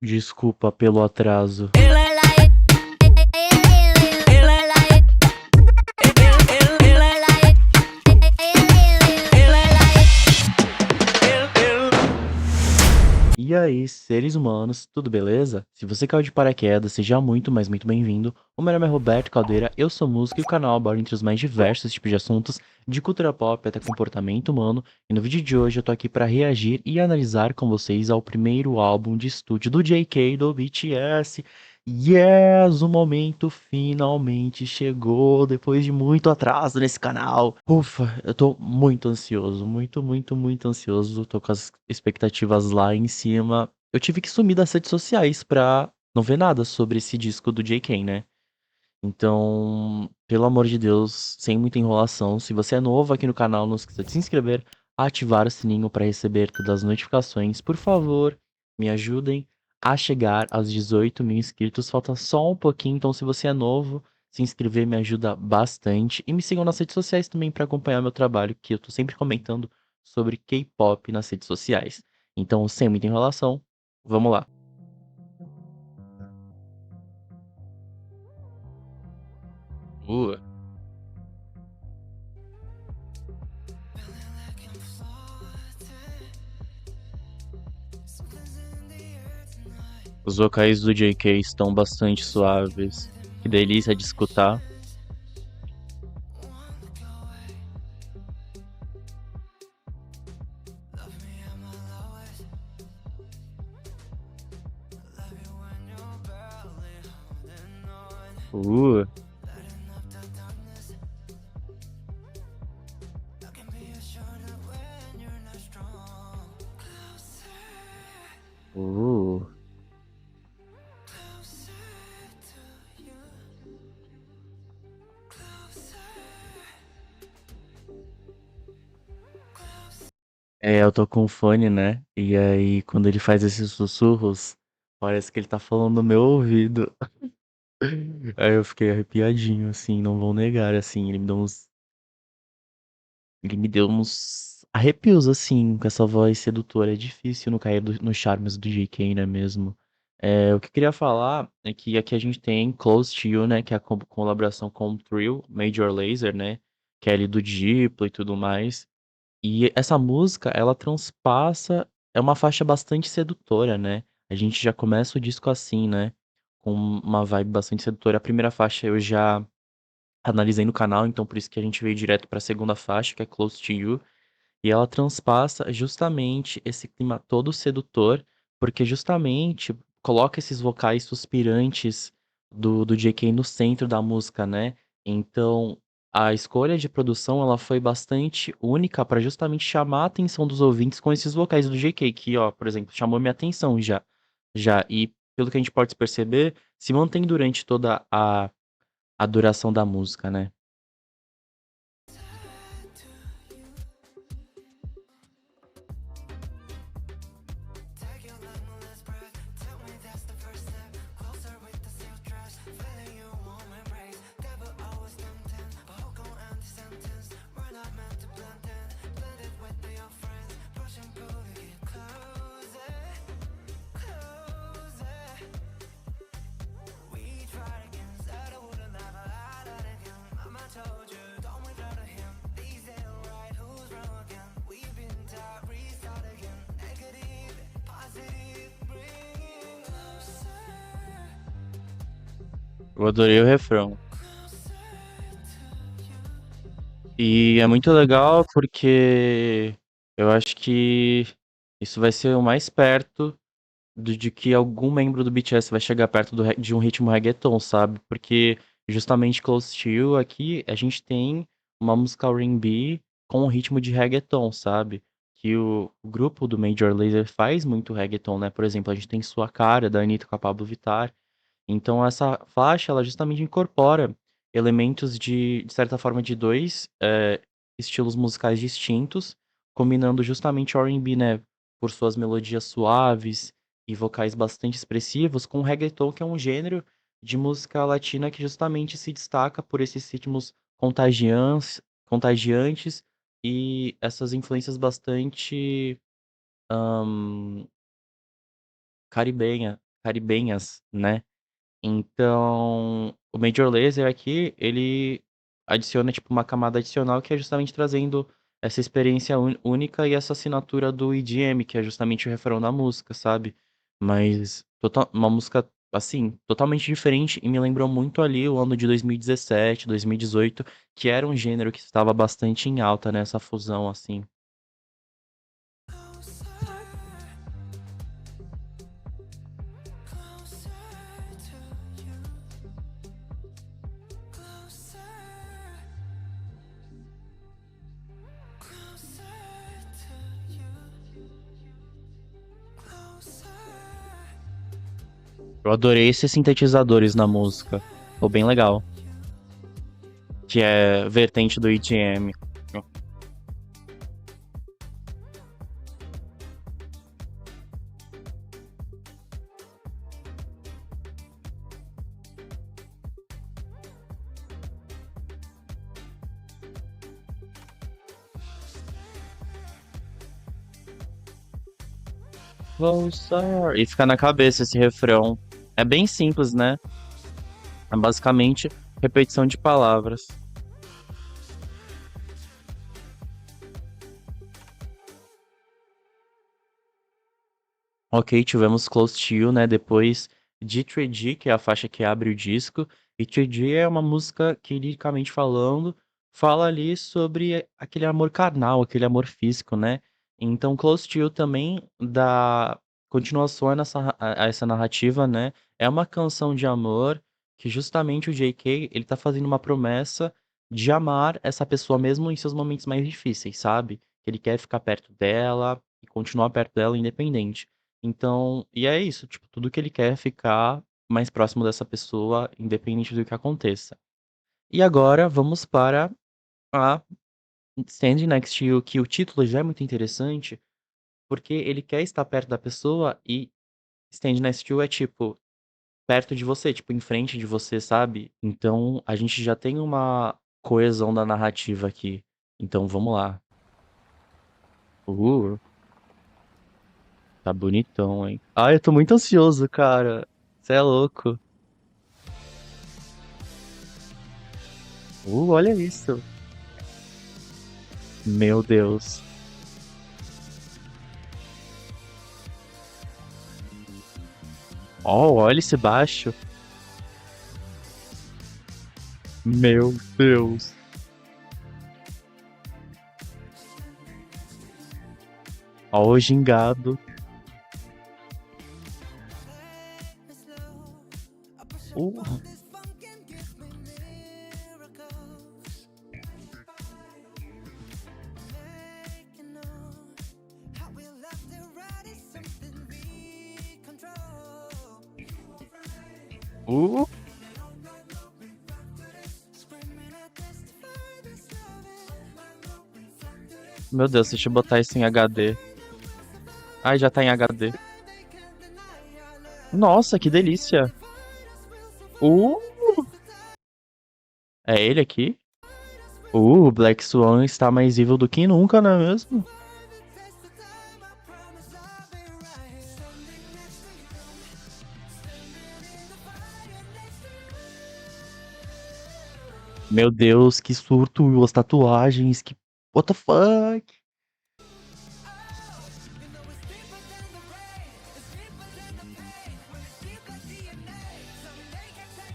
Desculpa pelo atraso. E aí, seres humanos, tudo beleza? Se você caiu de paraquedas, seja muito, mas muito bem-vindo. O meu nome é Roberto Caldeira, eu sou músico e o canal aborda entre os mais diversos tipos de assuntos, de cultura pop até comportamento humano. E no vídeo de hoje eu tô aqui para reagir e analisar com vocês ao primeiro álbum de estúdio do JK do BTS. Yes, o momento finalmente chegou, depois de muito atraso nesse canal. Ufa, eu tô muito ansioso, muito ansioso. Tô com as expectativas lá em cima. Eu tive que sumir das redes sociais pra não ver nada sobre esse disco do JK, né? Então, pelo amor de Deus, sem muita enrolação, se você é novo aqui no canal, não esqueça de se inscrever, ativar o sininho para receber todas as notificações. Por favor, me ajudem a chegar aos 18 mil inscritos. Falta só um pouquinho, então se você é novo, se inscrever me ajuda bastante. E me sigam nas redes sociais também para acompanhar meu trabalho, que eu tô sempre comentando sobre K-pop nas redes sociais. Então, sem muita enrolação, vamos lá. Uh. Os vocais do JK estão bastante suaves. Que delícia de escutar. Uh, uh. É, eu tô com fone, né? E aí, quando ele faz esses sussurros, parece que ele tá falando no meu ouvido. Aí eu fiquei arrepiadinho, assim, não vou negar, assim, ele me deu uns arrepios, assim, com essa voz sedutora. É difícil não cair nos charmes do JK, né mesmo? É, o que eu queria falar é que aqui a gente tem Close to You, né? Que é a colaboração com o Trio, Major Lazer, né? Que é ali do Diplo e tudo mais. E essa música, ela transpassa, é uma faixa bastante sedutora, né? A gente já começa o disco assim, né? Com uma vibe bastante sedutora. A primeira faixa eu já analisei no canal, então por isso que a gente veio direto para a segunda faixa, que é Close to You. E ela transpassa justamente esse clima todo sedutor, porque justamente coloca esses vocais suspirantes do JK no centro da música, né? Então, a escolha de produção ela foi bastante única para justamente chamar a atenção dos ouvintes com esses vocais do JK, que, ó, por exemplo, chamou minha atenção já. E pelo que a gente pode perceber, se mantém durante toda a duração da música, né? Eu adorei o refrão. E é muito legal porque eu acho que isso vai ser o mais perto de que algum membro do BTS vai chegar perto de um ritmo reggaeton, sabe? Porque justamente Close to You aqui a gente tem uma música R&B com um ritmo de reggaeton, sabe? Que o grupo do Major Lazer faz muito reggaeton, né? Por exemplo, a gente tem Sua Cara, da Anitta com a Pablo Vittar. Então essa faixa, ela justamente incorpora elementos de certa forma, de dois estilos musicais distintos, combinando justamente o R&B, né, por suas melodias suaves e vocais bastante expressivos, com o reggaeton, que é um gênero de música latina que justamente se destaca por esses ritmos contagiantes e essas influências bastante hã, caribenha. caribenhas, né? Então, o Major Lazer aqui, ele adiciona, tipo, uma camada adicional que é justamente trazendo essa experiência única e essa assinatura do EDM, que é justamente o refrão da música, sabe? Mas uma música, assim, totalmente diferente e me lembrou muito ali o ano de 2017, 2018, que era um gênero que estava bastante em alta, né? Essa fusão, assim. Eu adorei esses sintetizadores na música. Ficou bem legal. Que é vertente do EDM. Closer. E fica na cabeça esse refrão. É bem simples, né? É basicamente repetição de palavras. Ok, tivemos Close to You, né? Depois de 3G, que é a faixa que abre o disco. E 3G é uma música que, liricamente falando, fala ali sobre aquele amor carnal, aquele amor físico, né? Então, Close to You também dá continuação a essa narrativa, né? É uma canção de amor que justamente o JK, ele tá fazendo uma promessa de amar essa pessoa mesmo em seus momentos mais difíceis, sabe? Que ele quer ficar perto dela e continuar perto dela independente. Então, e é isso, tipo, tudo que ele quer é ficar mais próximo dessa pessoa, independente do que aconteça. E agora vamos para a Stand Next to You, que o título já é muito interessante, porque ele quer estar perto da pessoa e Stand Next to You é tipo, perto de você, tipo, em frente de você, sabe? Então, a gente já tem uma coesão da narrativa aqui. Então, vamos lá. Uh, tá bonitão, hein? Ai, eu tô muito ansioso, cara. Você é louco. Olha isso. Meu Deus. Oh, olha esse baixo. Meu Deus. Ó, o gingado. Uh, uh. Meu Deus, deixa eu botar isso em HD. Ai, já tá em HD. Nossa, que delícia. Uh, é ele aqui? O Black Swan está mais evil do que nunca, não é mesmo? Meu Deus, que surto, as tatuagens, que... What the fuck?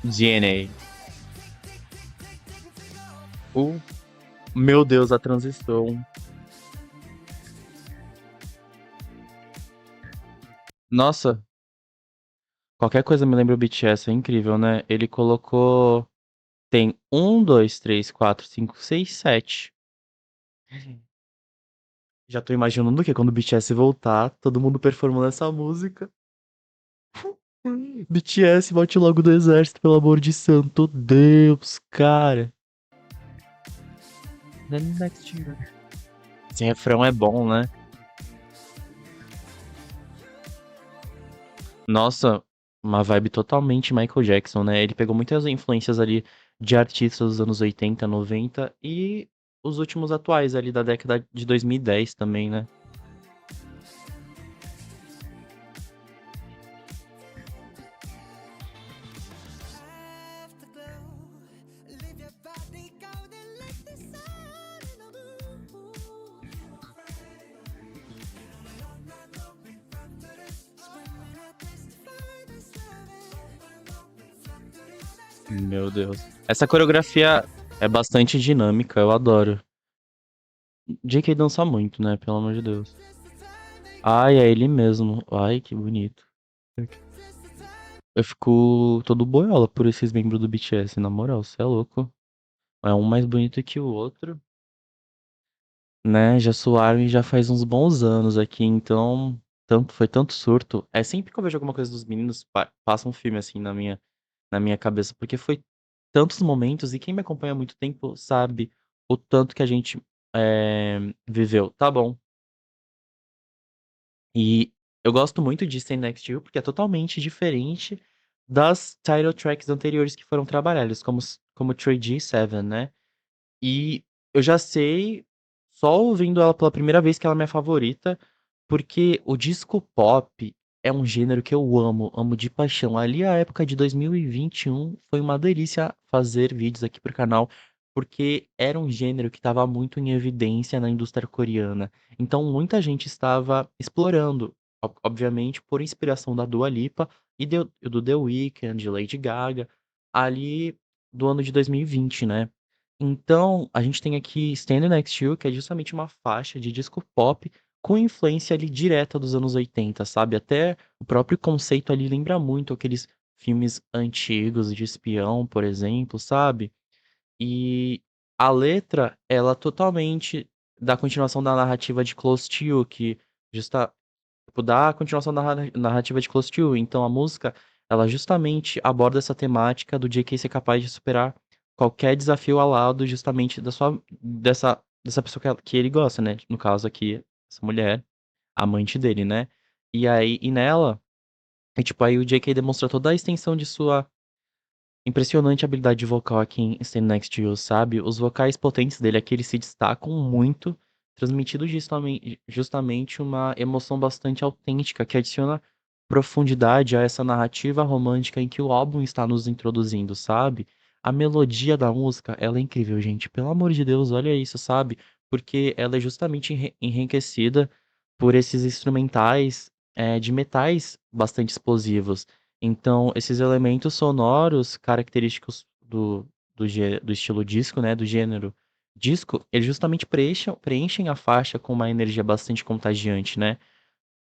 DNA. Uh, meu Deus, a transição. Nossa, qualquer coisa me lembra o BTS, é incrível, né? Ele colocou. Tem um, dois, três, quatro, cinco, seis, sete. Já tô imaginando que quando o BTS voltar, todo mundo performando essa música. BTS, volte logo do exército, pelo amor de santo Deus, cara. The next year. Esse refrão é bom, né? Nossa, uma vibe totalmente Michael Jackson, né? Ele pegou muitas influências ali de artistas dos anos 80, 90 e os últimos atuais ali da década de 2010 também, né? Meu Deus. Essa coreografia é bastante dinâmica, eu adoro. JK dança muito, né? Pelo amor de Deus. Ai, é ele mesmo. Ai, que bonito. Eu fico todo boiola por esses membros do BTS, na moral, cê é louco. É um mais bonito que o outro, né? Já suaram e já faz uns bons anos aqui, então foi tanto surto. É sempre que eu vejo alguma coisa dos meninos, passa um filme assim na minha cabeça, porque foi tantos momentos e quem me acompanha há muito tempo sabe o tanto que a gente viveu. Tá bom. E eu gosto muito de Stand Next to You porque é totalmente diferente das title tracks anteriores que foram trabalhadas, como 3G7, né? E eu já sei, só ouvindo ela pela primeira vez, que ela é minha favorita, porque o disco pop é um gênero que eu amo, amo de paixão. Ali a época de 2021 foi uma delícia fazer vídeos aqui pro canal, porque era um gênero que estava muito em evidência na indústria coreana. Então muita gente estava explorando, obviamente por inspiração da Dua Lipa e do The Weeknd, de Lady Gaga, ali do ano de 2020, né? Então, a gente tem aqui Stand Next to You, que é justamente uma faixa de disco pop com influência ali direta dos anos 80, sabe? Até o próprio conceito ali lembra muito aqueles filmes antigos de espião, por exemplo, sabe? E a letra, ela totalmente dá continuação da narrativa de Close to You, que justa, tipo, dá a continuação da narrativa de Close to You. Então a música, ela justamente aborda essa temática do JK ser capaz de superar qualquer desafio ao lado justamente dessa pessoa que ele gosta, né? No caso aqui, essa mulher, amante dele, né? E nela, tipo, aí o JK demonstra toda a extensão de sua impressionante habilidade vocal aqui em Stand Next to You, sabe? Os vocais potentes dele aqui, eles se destacam muito, transmitindo justamente uma emoção bastante autêntica que adiciona profundidade a essa narrativa romântica em que o álbum está nos introduzindo, sabe? A melodia da música, ela é incrível, gente. Pelo amor de Deus, olha isso, sabe? Porque ela é justamente enriquecida por esses instrumentais de metais bastante explosivos. Então, esses elementos sonoros característicos do estilo disco, né, do gênero disco, eles justamente preenchem a faixa com uma energia bastante contagiante, né,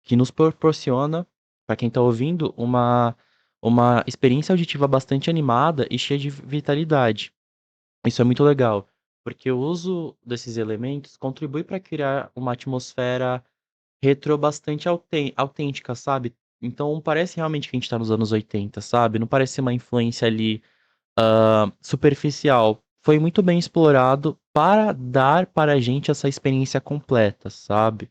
que nos proporciona, para quem está ouvindo, uma experiência auditiva bastante animada e cheia de vitalidade. Isso é muito legal, porque o uso desses elementos contribui para criar uma atmosfera retrô bastante autêntica, sabe? Então parece realmente que a gente tá nos anos 80, sabe? Não parece uma influência ali superficial. Foi muito bem explorado para dar para a gente essa experiência completa, sabe?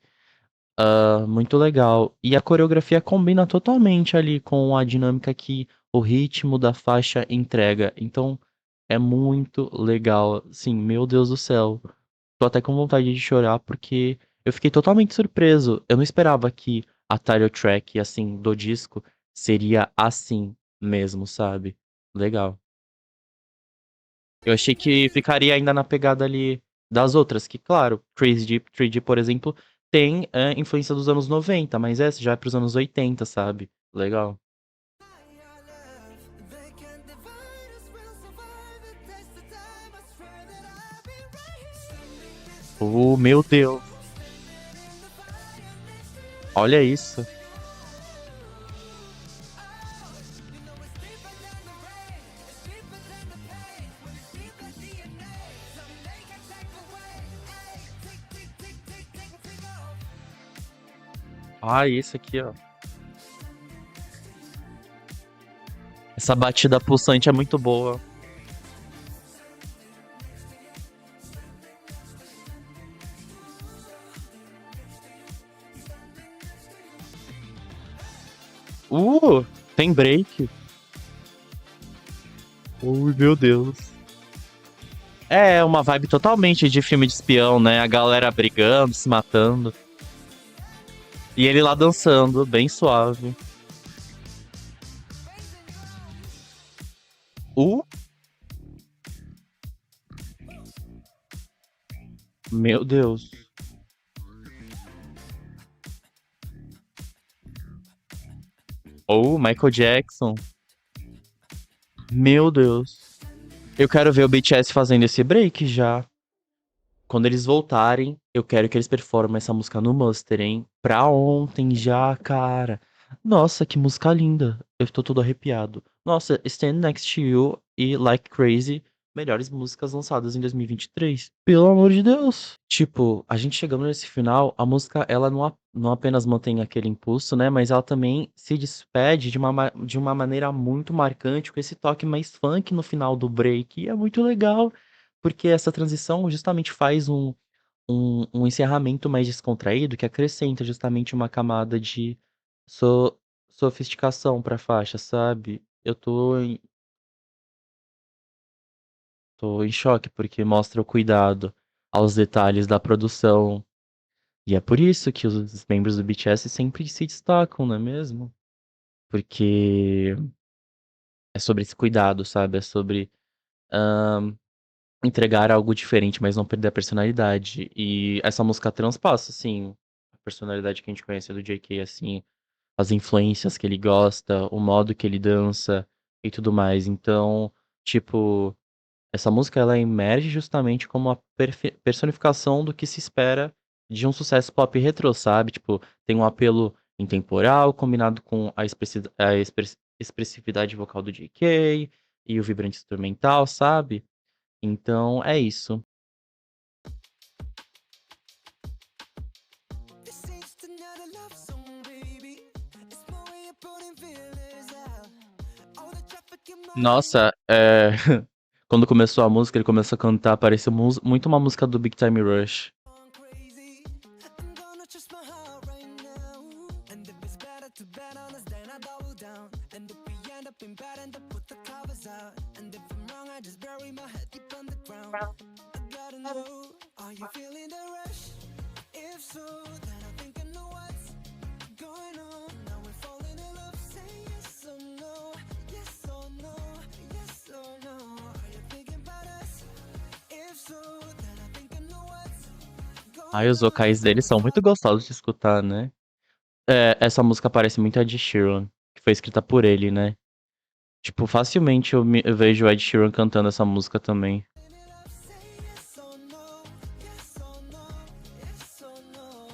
Muito legal. E a coreografia combina totalmente ali com a dinâmica que o ritmo da faixa entrega. Então é muito legal. Sim, meu Deus do céu. Tô até com vontade de chorar porque eu fiquei totalmente surpreso. Eu não esperava que a title track, assim, do disco seria assim mesmo, sabe? Legal. Eu achei que ficaria ainda na pegada ali das outras, que, claro, 3D, por exemplo, tem influência dos anos 90, mas essa já é pros anos 80, sabe? Legal. Oh, meu Deus. Olha isso. Ah, isso aqui, ó. Essa batida pulsante é muito boa. Tem break. Ui, meu Deus. É uma vibe totalmente de filme de espião, né? A galera brigando, se matando. E ele lá dançando, bem suave. Uh, meu Deus. Ou Michael Jackson. Meu Deus. Eu quero ver o BTS fazendo esse break já. Quando eles voltarem, eu quero que eles performem essa música no Muster, hein? Pra ontem já, cara. Nossa, que música linda. Eu tô todo arrepiado. Nossa, Stand Next to You e Like Crazy, melhores músicas lançadas em 2023. Pelo amor de Deus. Tipo, a gente chegando nesse final, a música, ela não apenas mantém aquele impulso, né? Mas ela também se despede de uma maneira muito marcante, com esse toque mais funk no final do break. E é muito legal. Porque essa transição justamente faz um encerramento mais descontraído, que acrescenta justamente uma camada de so sofisticação pra faixa, sabe. Eu tô em choque, porque mostra o cuidado aos detalhes da produção, e é por isso que os membros do BTS sempre se destacam, não é mesmo? Porque é sobre esse cuidado, sabe, é sobre, hã entregar algo diferente, mas não perder a personalidade. E essa música transpassa, assim, a personalidade que a gente conhece do JK, assim, as influências que ele gosta, o modo que ele dança e tudo mais. Então, tipo, essa música ela emerge justamente como a personificação do que se espera de um sucesso pop retrô, sabe? Tipo, tem um apelo intemporal combinado com expressividade vocal do JK e o vibrante instrumental, sabe? Então é isso. This ain't just another love song, baby. It's my way of putting feelings out. All the traffic in my head Nossa, quando começou a música, ele começou a cantar, pareceu muito uma música do Big Time Rush. gone crazy. I'm gonna trust my heart right now. And if it's better to bet on us, then I double down. And if we end up in bed, and I put the covers out. And if I'm wrong, I just bury my head deep on the ground. I gotta know, are you feeling the rush? If so, then I think I know what's going on. Now we're falling in love. Say yes or no, yes or no, yes or no. Are you thinking about us? If so, then I think I know what's Ai, going os on. vocais Now dele we're são muito falling. gostosos de escutar, né. Essa música parece muito a Ed Sheeran, que foi escrita por ele, né. Tipo, facilmente eu vejo o Ed Sheeran cantando essa música também. Say yes or no, yes or no, yes or no.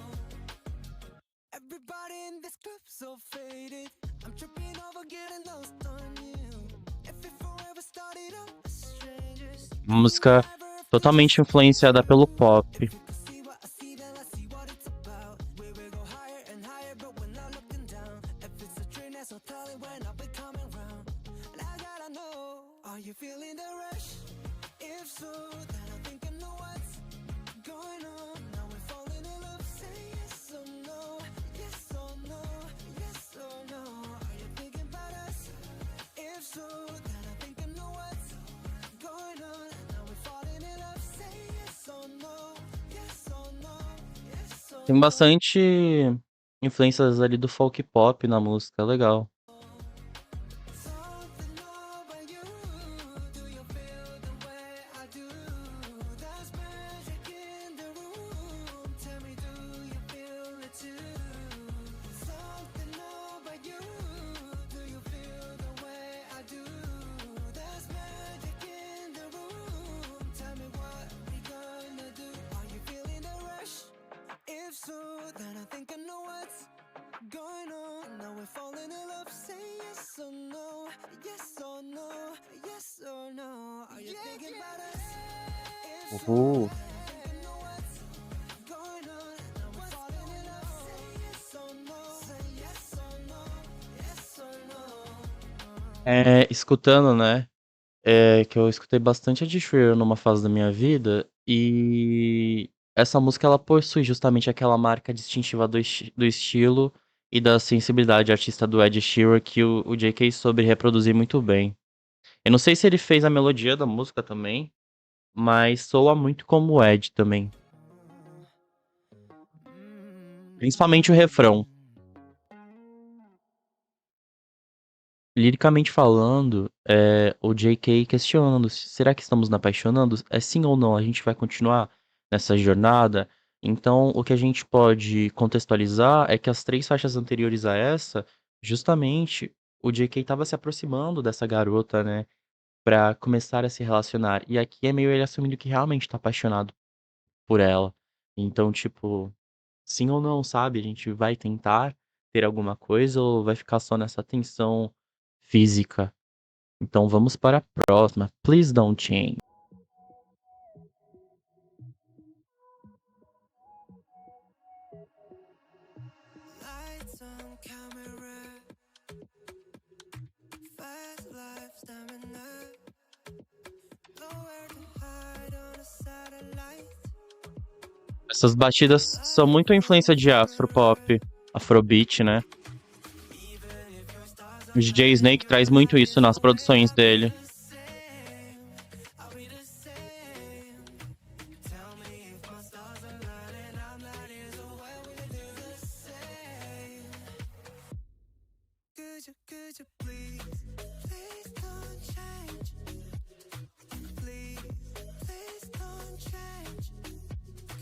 Everybody in this club so faded. I'm tripping over getting lost on you. If it forever started out as strangers, Uma we were música never affiliates. totalmente influenciada pelo pop. If you could see what I see, then I see what it's about. We will go higher and higher, but we're not looking down. If it's a dream, that's no telling when I'll be coming round. And I gotta know, are you feeling the rush? If so, then I think I know what's going on. Now we're falling in love. Say yes or no, yes or no, yes or no. Are you thinking about us? If so, then I think I know what's going on. Now we're falling in love. Say yes or no, yes or no, yes or Tem no. bastante influências ali do folk pop na música, legal. Something about you. Do you feel the way I do? There's magic in the room. Tell me, do you feel it too? Something about you. Do you feel the way I do? There's magic in the room. Tell me what we gonna do. Are you feeling the rush? If so, then I think I know what's going on. Now we're falling in love. Say yes or no, yes or no, yes or no. Are you thinking about us? If so, Uhul. then I think I know what's going on. Now we're falling in love. Say yes or no, say yes or no, yes or no. Escutando, né, que eu escutei bastante Ed Sheeran numa fase da minha vida, e essa música ela possui justamente aquela marca distintiva do estilo e da sensibilidade artista do Ed Sheeran que o JK soube reproduzir muito bem. Eu não sei se ele fez a melodia da música também, mas soa muito como o Ed também, principalmente o refrão. Liricamente falando, o JK questionando: "Será que estamos nos apaixonando? É sim ou não? A gente vai continuar nessa jornada?". Então, o que a gente pode contextualizar é que as 3 faixas anteriores a essa, justamente, o JK estava se aproximando dessa garota, né, pra começar a se relacionar. E aqui é meio ele assumindo que realmente tá apaixonado por ela. Então, tipo, sim ou não, sabe? A gente vai tentar ter alguma coisa ou vai ficar só nessa tensão física? Então vamos para a próxima. Please don't change. Lights on camera, fast life stamina, nowhere to hide on a satellite. Essas batidas são muito a influência de afropop, afrobeat, né? O DJ Snake traz muito isso nas produções dele. Could you please, please don't change. Please don't change.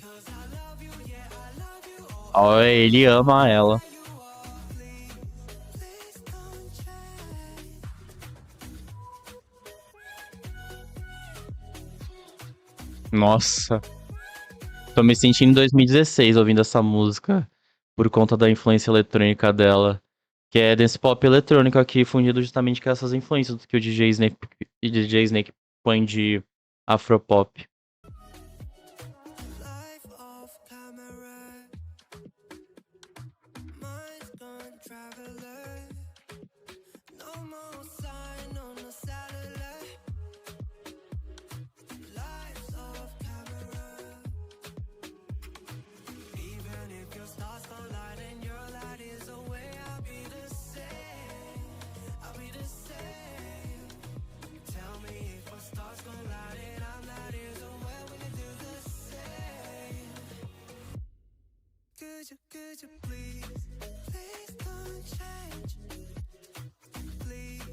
'Cause I love you, yeah, I love you. Oh, Ó, ele ama ela. you are. Please don't change. Nossa, tô me sentindo em 2016 ouvindo essa música por conta da influência eletrônica dela, que é dance pop eletrônico aqui, fundido justamente com essas influências que o DJ Snake põe de afropop. Life off camera, mind's gone traveler. No more sign on the satellite. Life's off camera. Even if your stars collide and your light is away, I'll be the same. I'll be the same. Tell me if our stars collide and I'm not is away, we can do the same. Could you please, please don't change. Please.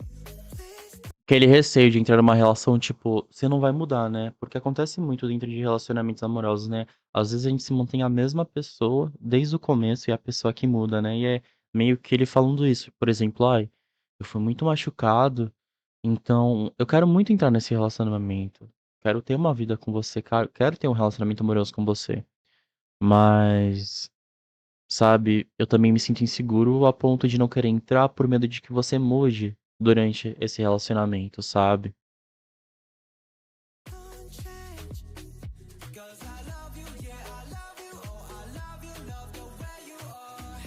Aquele receio de entrar numa relação, tipo, você não vai mudar, né? Porque acontece muito dentro de relacionamentos amorosos, né? Às vezes a gente se mantém a mesma pessoa desde o começo e é a pessoa que muda, né? E é meio que ele falando isso. Por exemplo, ai, eu fui muito machucado, então eu quero muito entrar nesse relacionamento. Quero ter uma vida com você, quero ter um relacionamento amoroso com você. Mas, sabe, eu também me sinto inseguro a ponto de não querer entrar por medo de que você mude durante esse relacionamento, sabe? Don't change. 'Cause I love you, yeah, I love you. Oh, I love you, love the way you are.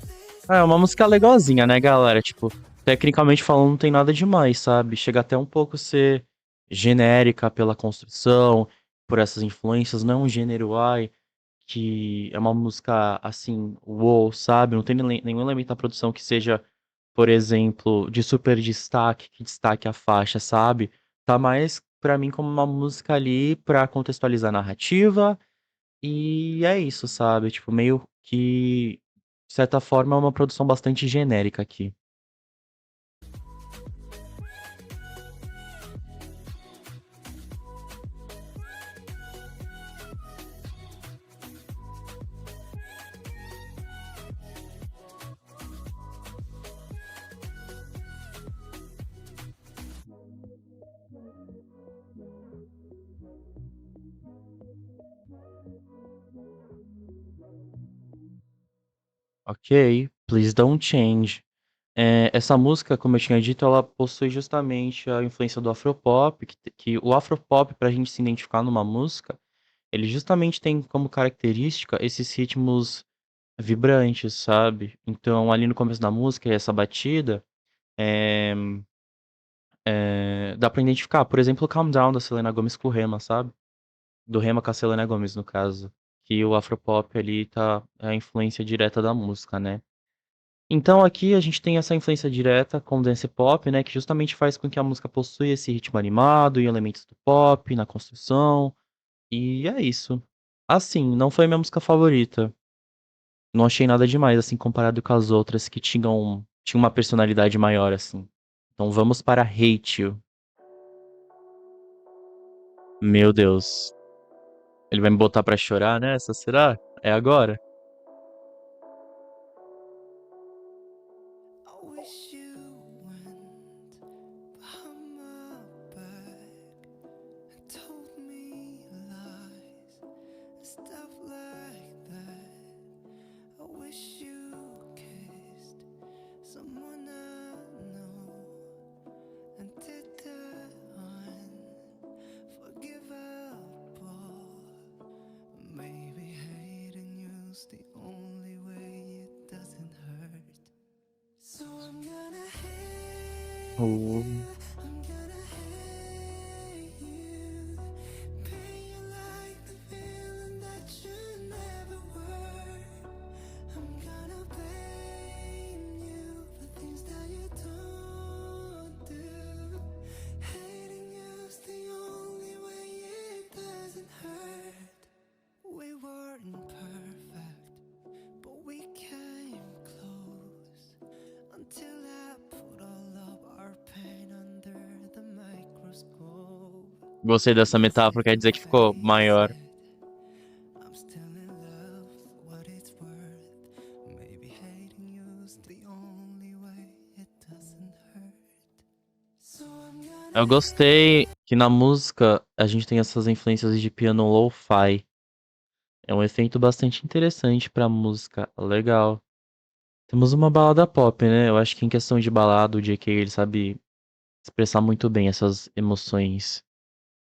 Please, É uma música legalzinha, né, galera? Tipo, tecnicamente falando, não tem nada demais, sabe? Chega até um pouco a ser genérica pela construção, por essas influências, não é um gênero, ai, que é uma música assim, uou, sabe? Não tem nenhum elemento da produção que seja, por exemplo, de super destaque, que destaque a faixa, sabe? Tá mais pra mim como uma música ali pra contextualizar a narrativa e é isso, sabe? Tipo, meio que, de certa forma, é uma produção bastante genérica aqui. Ok, Please Don't Change. Essa música, como eu tinha dito, ela possui justamente a influência do afropop, que o afropop, pra gente se identificar numa música, ele justamente tem como característica esses ritmos vibrantes, sabe? Então, ali no começo da música, essa batida, é, dá pra identificar, por exemplo, o Calm Down da Selena Gomez com o Rema, sabe? Do Rema com a Selena Gomez, no caso. Que o afropop ali tá, é a influência direta da música, né? Então aqui a gente tem essa influência direta com o dance pop, né, que justamente faz com que a música possua esse ritmo animado e elementos do pop na construção, e é isso. Assim, não foi minha música favorita. Não achei nada demais, assim, comparado com as outras que tinham uma personalidade maior, assim. Então vamos para Hate You. Meu Deus. Ele vai me botar pra chorar nessa, será? É agora? I wish you went by my the only way it doesn't hurt. So I'm gonna hate Oh. you, I'm gonna hate you. Paint you like the villain that you never were. I'm gonna blame you for things that you don't do. Hating you's the only way it doesn't hurt. We weren't perfect, but we came close. Until I put all of our pain under the microscope. Gostei dessa metáfora, quer dizer que ficou maior. I'm still in love with what it's worth. Maybe hating you's the only way it doesn't hurt. So I'm Eu gonna gostei que na música a gente tem essas influências de piano lo-fi. É um efeito bastante interessante pra música. Legal. Temos uma balada pop, né? Eu acho que em questão de balada, o J.K. ele sabe expressar muito bem essas emoções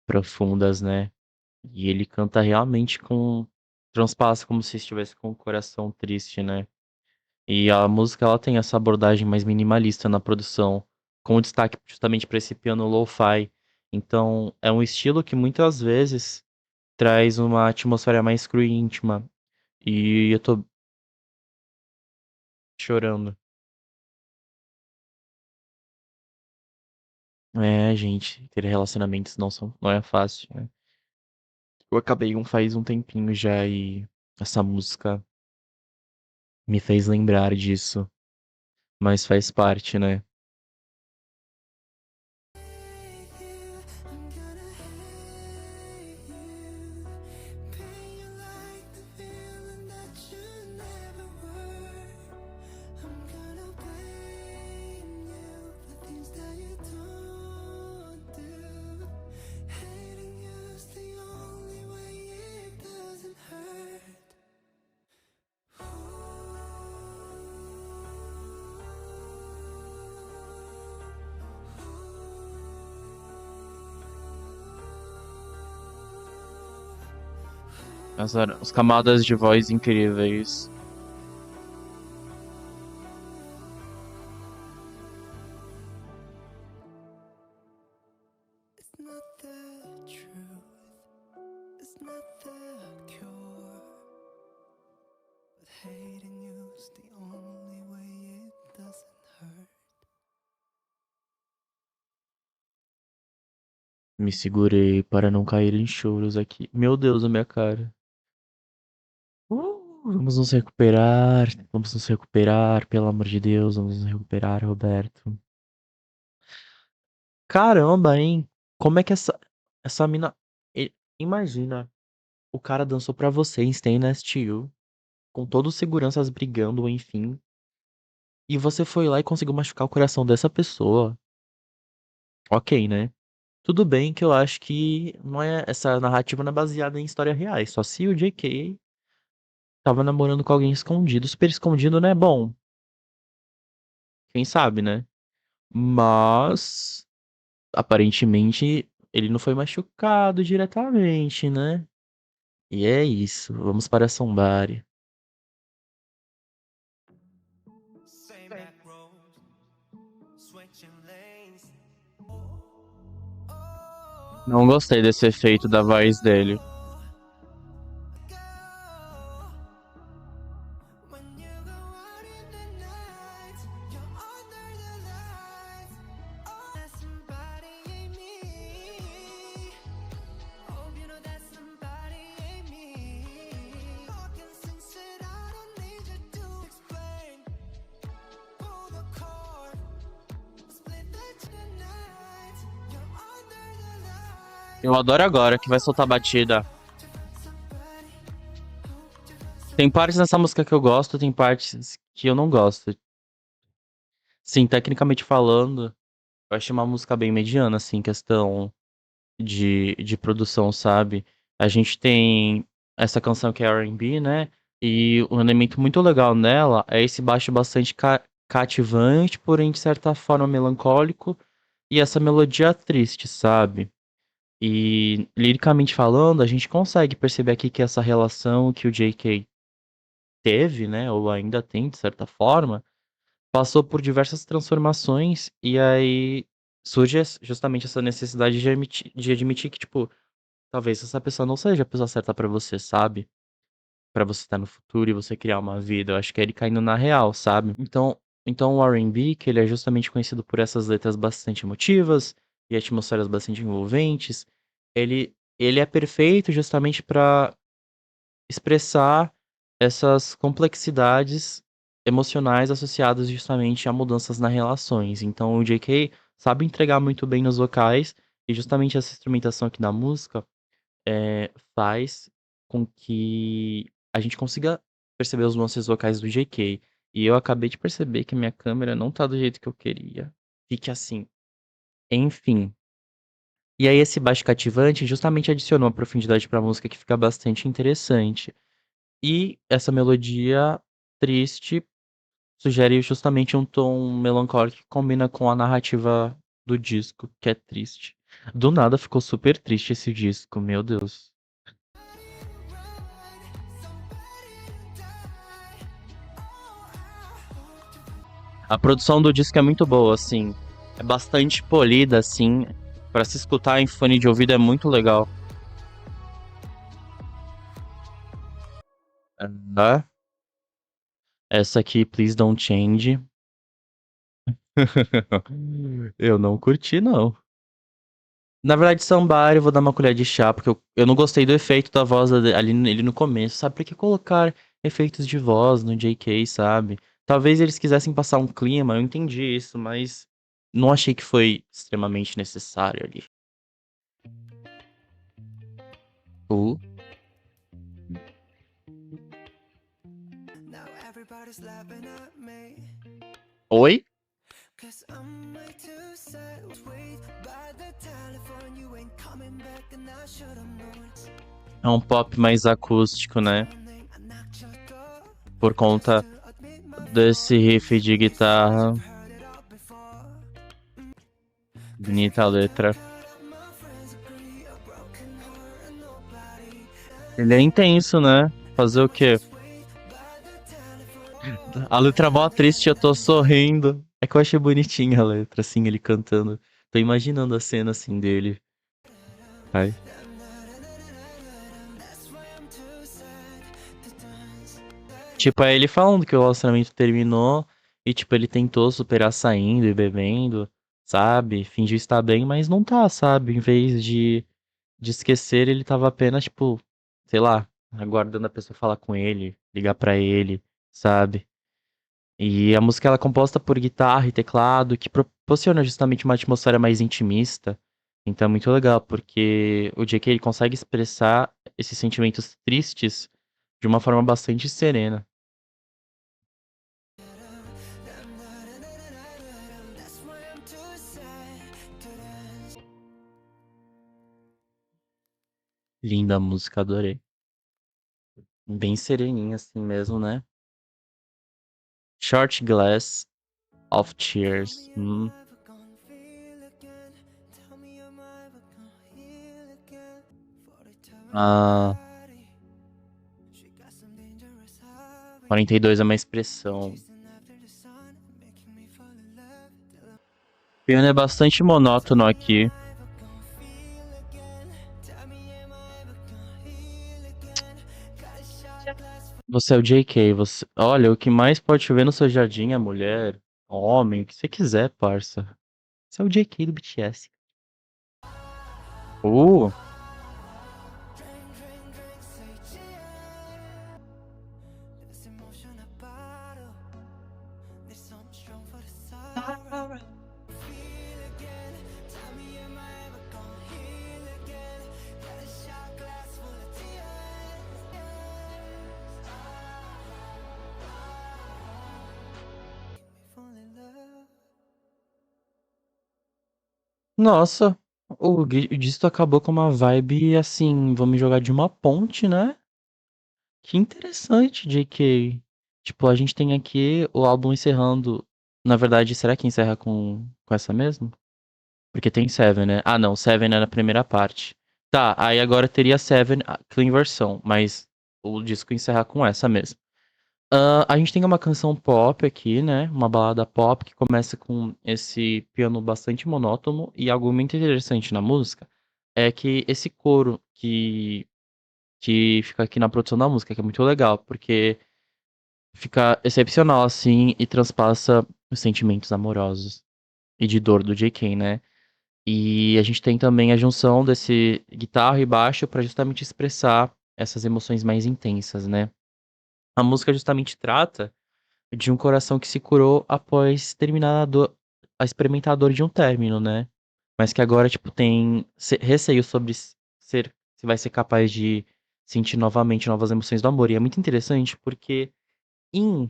profundas, né? E ele canta realmente com. Transpassa como se estivesse com o coração triste, né? E a música ela tem essa abordagem mais minimalista na produção, com destaque justamente para esse piano lo-fi. Então, é um estilo que muitas vezes traz uma atmosfera mais crua e íntima. E eu tô chorando. É, gente, ter relacionamentos não é fácil, né? Eu acabei faz um tempinho já e essa música me fez lembrar disso, mas faz parte, né? hate you, I'm gonna hate you. Paint you like the villain that you never were. I'm gonna blame you for things that you don't do. Hating you's the only way it doesn't hurt. As camadas de voz incríveis. It's not the truth, it's not the cure. But hating you's the only way it doesn't hurt. Me segurei para não cair em choros aqui. Meu Deus, a minha cara. Vamos nos recuperar, pelo amor de Deus, vamos nos recuperar, Roberto. Caramba, hein? Como é que essa mina. Imagina, o cara dançou pra você em Stay Next to You, com todos os seguranças brigando, enfim. E você foi lá e conseguiu machucar o coração dessa pessoa. Ok, né? Tudo bem que eu acho que não é, essa narrativa não é baseada em histórias reais. Só se o J.K. tava namorando com alguém escondido. Super escondido, né? Bom, quem sabe, né? Mas aparentemente ele não foi machucado diretamente, né? E é isso. Vamos para Somebody. Same back roads, switching lanes. Não gostei desse efeito da voz dele. When you go out in the night, you're under the lights. Oh, that somebody ain't me. Hope you know that somebody ain't me. Talking since that I don't need you to explain. Pull the cord, split the tonight. You're under the lights. Eu adoro agora que vai soltar a batida. Tem partes nessa música que eu gosto, tem partes que eu não gosto. Sim, tecnicamente falando, eu achei uma música bem mediana, assim, questão de produção, sabe? A gente tem essa canção que é R&B, né? E um elemento muito legal nela é esse baixo bastante cativante, porém de certa forma melancólico, e essa melodia triste, sabe? E liricamente falando, a gente consegue perceber aqui que essa relação que o J.K. teve, né, ou ainda tem de certa forma, passou por diversas transformações e aí surge justamente essa necessidade de admitir que, tipo, talvez essa pessoa não seja a pessoa certa pra você, sabe? Pra você estar no futuro e você criar uma vida. Eu acho que é ele caindo na real, sabe? Então o R&B, que ele é justamente conhecido por essas letras bastante emotivas e atmosferas bastante envolventes, ele é perfeito justamente pra expressar essas complexidades emocionais associadas justamente a mudanças nas relações. Então o J.K. sabe entregar muito bem nos vocais e justamente essa instrumentação aqui da música faz com que a gente consiga perceber os nuances vocais do J.K. E eu acabei de perceber que a minha câmera não tá do jeito que eu queria. Fique assim. Enfim. E aí esse baixo cativante justamente adicionou uma profundidade pra música que fica bastante interessante. E essa melodia triste sugere justamente um tom melancólico que combina com a narrativa do disco, que é triste. Do nada ficou super triste esse disco, meu Deus. A produção do disco é muito boa, assim. É bastante polida, assim. Pra se escutar em fone de ouvido é muito legal. Ah, essa aqui, Please Don't Change. Eu não curti, não. Na verdade, Somebody, eu vou dar uma colher de chá, porque eu não gostei do efeito da voz ali no começo, sabe? Por que colocar efeitos de voz no JK, sabe? Talvez eles quisessem passar um clima, eu entendi isso, mas não achei que foi extremamente necessário ali. Uh, Now everybody's laughing at me. Oi? Cause I'm way too sad. Wait by the telephone, you ain't coming back, and I should've known. É um pop mais acústico, né? Morning, I knocked your door. Por Just conta to admit my desse fault. riff de It seems guitarra. you've heard it all before. Cause I Bonita a can't help letra. it if my friends agree. A broken heart and nobody. Ele é intenso, né? Fazer o quê? Just wait by the telephone. A letra mó triste, eu tô sorrindo. É que eu achei bonitinha a letra, assim, ele cantando. Tô imaginando a cena, assim, dele. Ai. That's why I'm too sad to dance. Tipo, é ele falando que o relacionamento terminou e, tipo, ele tentou superar saindo e bebendo, sabe? Fingiu estar bem, mas não tá, sabe? Em vez de esquecer, ele tava apenas, tipo, sei lá, aguardando a pessoa falar com ele, ligar pra ele, sabe? E a música ela é composta por guitarra e teclado, que proporciona justamente uma atmosfera mais intimista. Então é muito legal, porque o J.K. ele consegue expressar esses sentimentos tristes de uma forma bastante serena. That's why I'm too sad to dance. Linda a música, adorei. Bem sereninha assim mesmo, né? Short Glass of Tears. Tell me, am I ever gonna feel again? Tell me, am I ever gonna heal again? For Ah, eternity. She got some dangerous habits. 42 é uma expressão. Chasing after the sun, making me fall in love. O piano é bastante monótono aqui. Ever gonna feel again? Tell me, am I ever gonna heal again? Got a shot glass. Você é o J.K. Você... Olha, o que mais pode chover no seu jardim é mulher, homem, o que você quiser, parça. Você é o J.K. do BTS. Uh, Drink, drink, drink, say cheers. This emotion a bottle. There's something strong for the sorrow. Feel again. Tell me, am I ever gonna heal again? Got a shot glass full of tears. Make me fall in love. nossa, o disco acabou com uma vibe assim, vamos jogar de uma ponte, né? Que interessante, J.K. Tipo, a gente tem aqui o álbum encerrando. Na verdade, será que encerra com essa mesmo? Porque tem Seven, né? Ah, não, Seven é na primeira parte. Tá, aí agora teria Seven, a clean versão, mas o disco encerra com essa mesmo. A gente tem uma canção pop aqui, né? Uma balada pop que começa com esse piano bastante monótono e algo muito interessante na música é que esse coro que fica aqui na produção da música, que é muito legal, porque fica excepcional assim e transpassa os sentimentos amorosos e de dor do JK, né? E a gente tem também a junção desse guitarra e baixo para justamente expressar essas emoções mais intensas, né? A música justamente trata de um coração que se curou após terminar a experimentar a dor de um término, né? Mas que agora, tipo, tem receio sobre se vai ser capaz de sentir novamente novas emoções do amor. E é muito interessante porque em...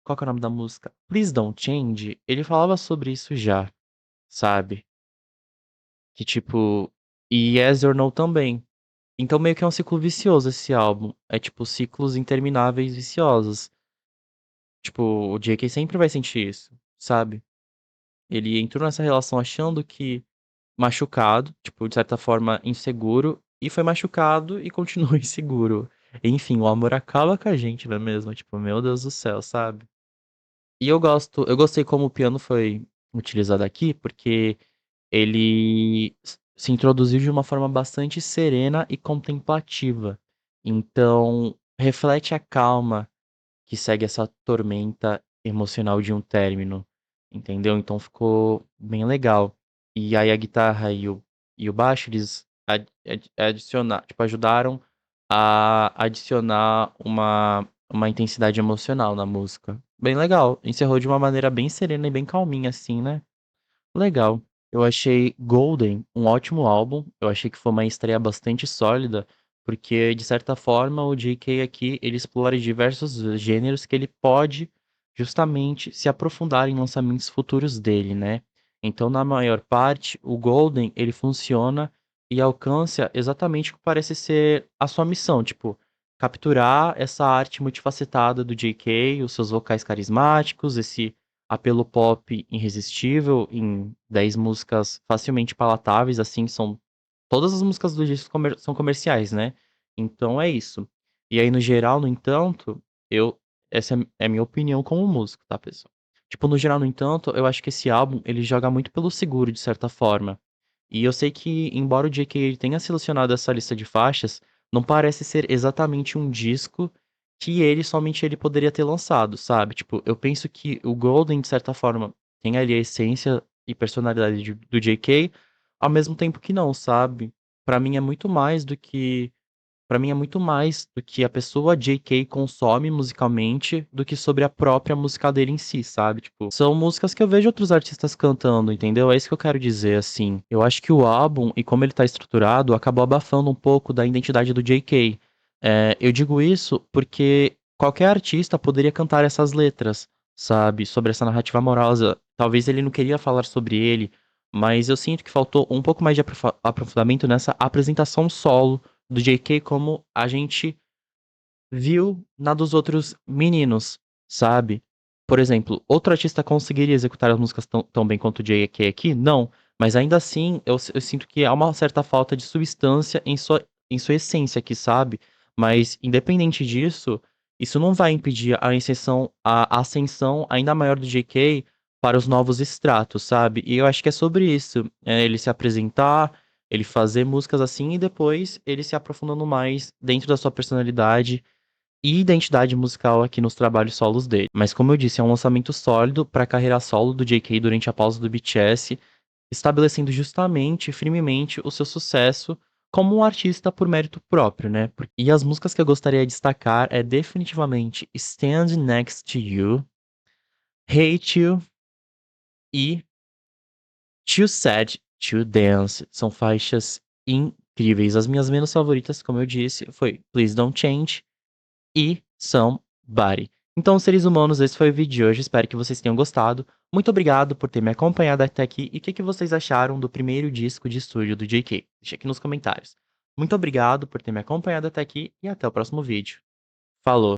Qual que é o nome da música? Please Don't Change, ele falava sobre isso já, sabe? Que tipo... E Yes or No também. Então meio que é um ciclo vicioso esse álbum. É tipo ciclos intermináveis viciosos. Tipo, o JK sempre vai sentir isso, sabe? Ele entrou nessa relação achando que machucado, tipo, de certa forma inseguro, e foi machucado e continua inseguro. Enfim, o amor acaba com a gente, não é mesmo? Tipo, meu Deus do céu, sabe? E eu gostei como o piano foi utilizado aqui, porque ele se introduziu de uma forma bastante serena e contemplativa. Então, reflete a calma que segue essa tormenta emocional de um término, entendeu? Então ficou bem legal. E aí a guitarra e o baixo, eles tipo, ajudaram a adicionar uma intensidade emocional na música. Bem legal. Encerrou de uma maneira bem serena e bem calminha, assim, né? Legal. Eu achei Golden um ótimo álbum. Eu achei que foi uma estreia bastante sólida, porque de certa forma o J.K. aqui ele explora diversos gêneros que ele pode justamente se aprofundar em lançamentos futuros dele, né? Então, na maior parte, o Golden ele funciona e alcança exatamente o que parece ser a sua missão, tipo, capturar essa arte multifacetada do J.K., os seus vocais carismáticos, esse apelo pop irresistível em 10 músicas facilmente palatáveis, assim, são todas as músicas do disco são comerciais, né? Então é isso. E aí, no geral, no entanto, eu essa é a minha opinião como músico, tá, pessoal? Tipo, no geral, no entanto, eu acho que esse álbum, ele joga muito pelo seguro, de certa forma. E eu sei que, embora o J.K. ele tenha selecionado essa lista de faixas, não parece ser exatamente um disco que somente ele poderia ter lançado, sabe? Tipo, eu penso que o Golden, de certa forma, tem ali a essência e personalidade do J.K., ao mesmo tempo que não, sabe? Pra mim é muito mais do que Pra mim é muito mais do que a pessoa J.K. consome musicalmente do que sobre a própria música dele em si, sabe? Tipo, são músicas que eu vejo outros artistas cantando, entendeu? É isso que eu quero dizer, assim. Eu acho que o álbum e como ele tá estruturado acabou abafando um pouco da identidade do J.K. Eu digo isso porque qualquer artista poderia cantar essas letras, sabe? Sobre essa narrativa amorosa. Talvez ele não queria falar sobre ele, mas eu sinto que faltou um pouco mais de aprofundamento nessa apresentação solo do JK como a gente viu na dos outros meninos, sabe? Por exemplo, outro artista conseguiria executar as músicas tão bem quanto o JK aqui? Não. Mas ainda assim, eu sinto que há uma certa falta de substância em sua essência aqui, sabe? Mas, independente disso, isso não vai impedir a ascensão ainda maior do JK para os novos estratos, sabe? E eu acho que é sobre isso. Ele se apresentar, ele fazer músicas assim e depois ele se aprofundando mais dentro da sua personalidade e identidade musical aqui nos trabalhos solos dele. Mas como eu disse, é um lançamento sólido para a carreira solo do JK durante a pausa do BTS, estabelecendo justamente, firmemente, o seu sucesso como um artista por mérito próprio, né? E as músicas que eu gostaria de destacar é definitivamente Stand Next to You, Hate You e Too Sad to Dance. São faixas incríveis. As minhas menos favoritas, como eu disse, foi Please Don't Change e Somebody. Então, seres humanos, esse foi o vídeo de hoje. Espero que vocês tenham gostado. Muito obrigado por ter me acompanhado até aqui. E o que vocês acharam do primeiro disco de estúdio do JK? Deixa aqui nos comentários. Muito obrigado por ter me acompanhado até aqui e até o próximo vídeo. Falou!